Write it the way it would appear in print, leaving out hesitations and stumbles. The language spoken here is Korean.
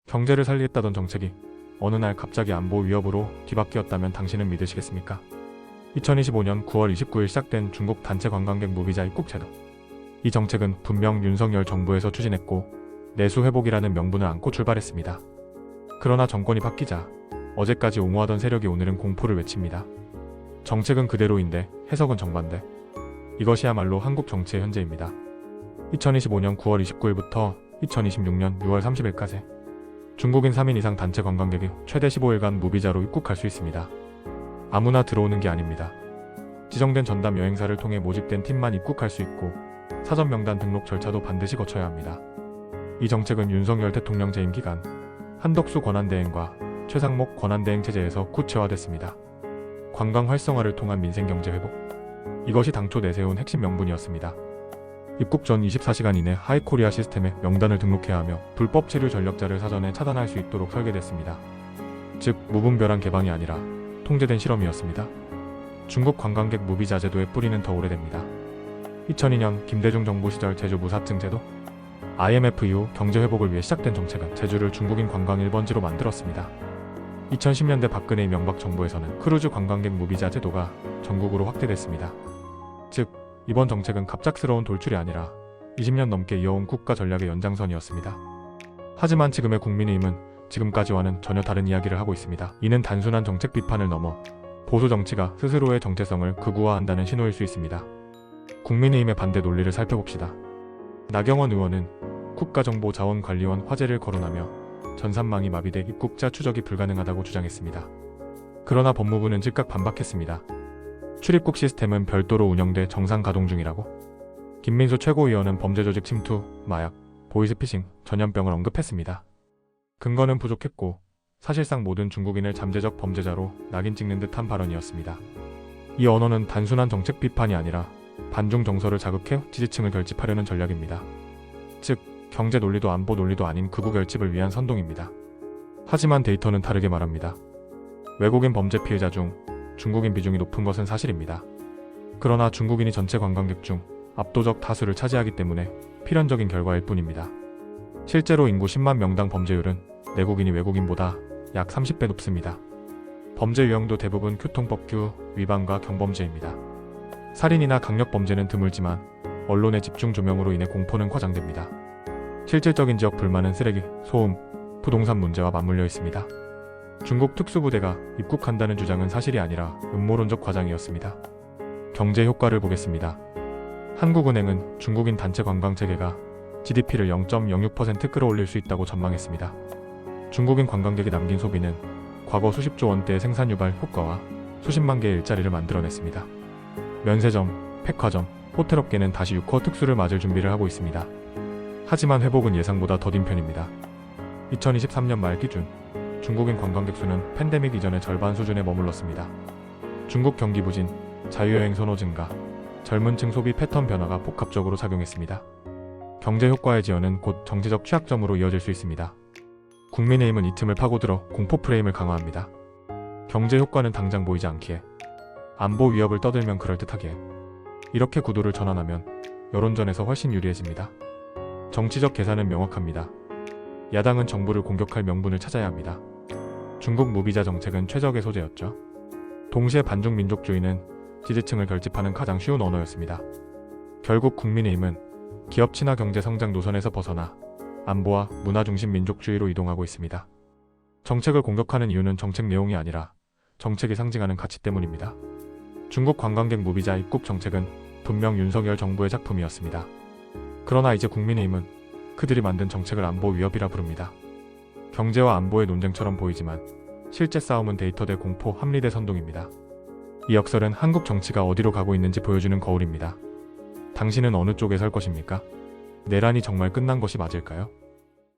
경제를 살리겠다던 정책이 어느 날 갑자기 안보 위협으로 뒤바뀌었다면 당신은 믿으시겠습니까? 2025년 9월 29일 시작된 중국 단체 관광객 무비자 입국 제도. 이 정책은 분명 윤석열 정부에서 추진했고 내수 회복이라는 명분을 안고 출발했습니다. 그러나 정권이 바뀌자 어제까지 옹호하던 세력이 오늘은 공포를 외칩니다. 정책은 그대로인데 해석은 정반대. 이것이야말로 한국 정치의 현재입니다. 2025년 9월 29일부터 2026년 6월 30일까지 중국인 3인 이상 단체 관광객이 최대 15일간 무비자로 입국할 수 있습니다. 아무나 들어오는 게 아닙니다. 지정된 전담 여행사를 통해 모집된 팀만 입국할 수 있고 사전 명단 등록 절차도 반드시 거쳐야 합니다. 이 정책은 윤석열 대통령 재임 기간 한덕수 권한대행과 최상목 권한대행 체제에서 구체화됐습니다. 관광 활성화를 통한 민생경제 회복. 이것이 당초 내세운 핵심 명분이었습니다. 입국 전 24시간 이내 하이코리아 시스템에 명단을 등록해야 하며 불법 체류 전력자를 사전에 차단할 수 있도록 설계됐습니다. 즉 무분별한 개방이 아니라 통제된 실험이었습니다. 중국 관광객 무비자 제도의 뿌리는 더 오래됩니다. 2002년 김대중 정부 시절 제주 무사증 제도. IMF 이후 경제 회복을 위해 시작된 정책은 제주를 중국인 관광 1번지로 만들었습니다. 2010년대 박근혜 이명박 정부에서는 크루즈 관광객 무비자 제도가 전국으로 확대됐습니다. 즉 이번 정책은 갑작스러운 돌출이 아니라 20년 넘게 이어온 국가 전략의 연장선이었습니다. 하지만 지금의 국민의힘은 지금까지와는 전혀 다른 이야기를 하고 있습니다. 이는 단순한 정책 비판을 넘어 보수 정치가 스스로의 정체성을 극우화한다는 신호일 수 있습니다. 국민의힘의 반대 논리를 살펴봅시다. 나경원 의원은 국가정보자원관리원 화제를 거론하며 전산망이 마비돼 입국자 추적이 불가능하다고 주장했습니다. 그러나 법무부는 즉각 반박했습니다. 출입국 시스템은 별도로 운영돼 정상 가동 중이라고. 김민수 최고위원은 범죄조직 침투, 마약, 보이스피싱, 전염병을 언급했습니다. 근거는 부족했고 사실상 모든 중국인을 잠재적 범죄자로 낙인 찍는 듯한 발언이었습니다. 이 언어는 단순한 정책 비판이 아니라 반중 정서를 자극해 지지층을 결집하려는 전략입니다. 즉 경제 논리도 안보 논리도 아닌 극우 결집을 위한 선동입니다. 하지만 데이터는 다르게 말합니다. 외국인 범죄 피해자 중 중국인 비중이 높은 것은 사실입니다. 그러나 중국인이 전체 관광객 중 압도적 다수를 차지하기 때문에 필연적인 결과일 뿐입니다. 실제로 인구 10만 명당 범죄율은 내국인이 외국인보다 약 30배 높습니다. 범죄 유형도 대부분 교통법규 위반과 경범죄입니다. 살인이나 강력범죄는 드물지만 언론의 집중 조명으로 인해 공포는 과장됩니다. 실질적인 지역 불만은 쓰레기, 소음, 부동산 문제와 맞물려 있습니다. 중국 특수부대가 입국한다는 주장은 사실이 아니라 음모론적 과장이었습니다. 경제 효과를 보겠습니다. 한국은행은 중국인 단체 관광 체계가 GDP를 0.06% 끌어올릴 수 있다고 전망했습니다. 중국인 관광객이 남긴 소비는 과거 수십조 원대의 생산 유발 효과와 수십만 개의 일자리를 만들어냈습니다. 면세점, 백화점, 호텔업계는 다시 6호 특수를 맞을 준비를 하고 있습니다. 하지만 회복은 예상보다 더딘 편입니다. 2023년 말 기준 중국인 관광객 수는 팬데믹 이전의 절반 수준에 머물렀습니다. 중국 경기 부진, 자유여행 선호 증가, 젊은 층 소비 패턴 변화가 복합적으로 작용했습니다. 경제 효과의 지연은 곧 정치적 취약점으로 이어질 수 있습니다. 국민의힘은 이 틈을 파고들어 공포 프레임을 강화합니다. 경제 효과는 당장 보이지 않기에, 안보 위협을 떠들면 그럴듯하기에, 이렇게 구도를 전환하면 여론전에서 훨씬 유리해집니다. 정치적 계산은 명확합니다. 야당은 정부를 공격할 명분을 찾아야 합니다. 중국 무비자 정책은 최적의 소재였죠. 동시에 반중 민족주의는 지지층을 결집하는 가장 쉬운 언어였습니다. 결국 국민의힘은 기업 친화 경제 성장 노선에서 벗어나 안보와 문화 중심 민족주의로 이동하고 있습니다. 정책을 공격하는 이유는 정책 내용이 아니라 정책이 상징하는 가치 때문입니다. 중국 관광객 무비자 입국 정책은 분명 윤석열 정부의 작품이었습니다. 그러나 이제 국민의힘은 그들이 만든 정책을 안보 위협이라 부릅니다. 경제와 안보의 논쟁처럼 보이지만 실제 싸움은 데이터 대 공포, 합리 대 선동입니다. 이 역설은 한국 정치가 어디로 가고 있는지 보여주는 거울입니다. 당신은 어느 쪽에 설 것입니까? 내란이 정말 끝난 것이 맞을까요?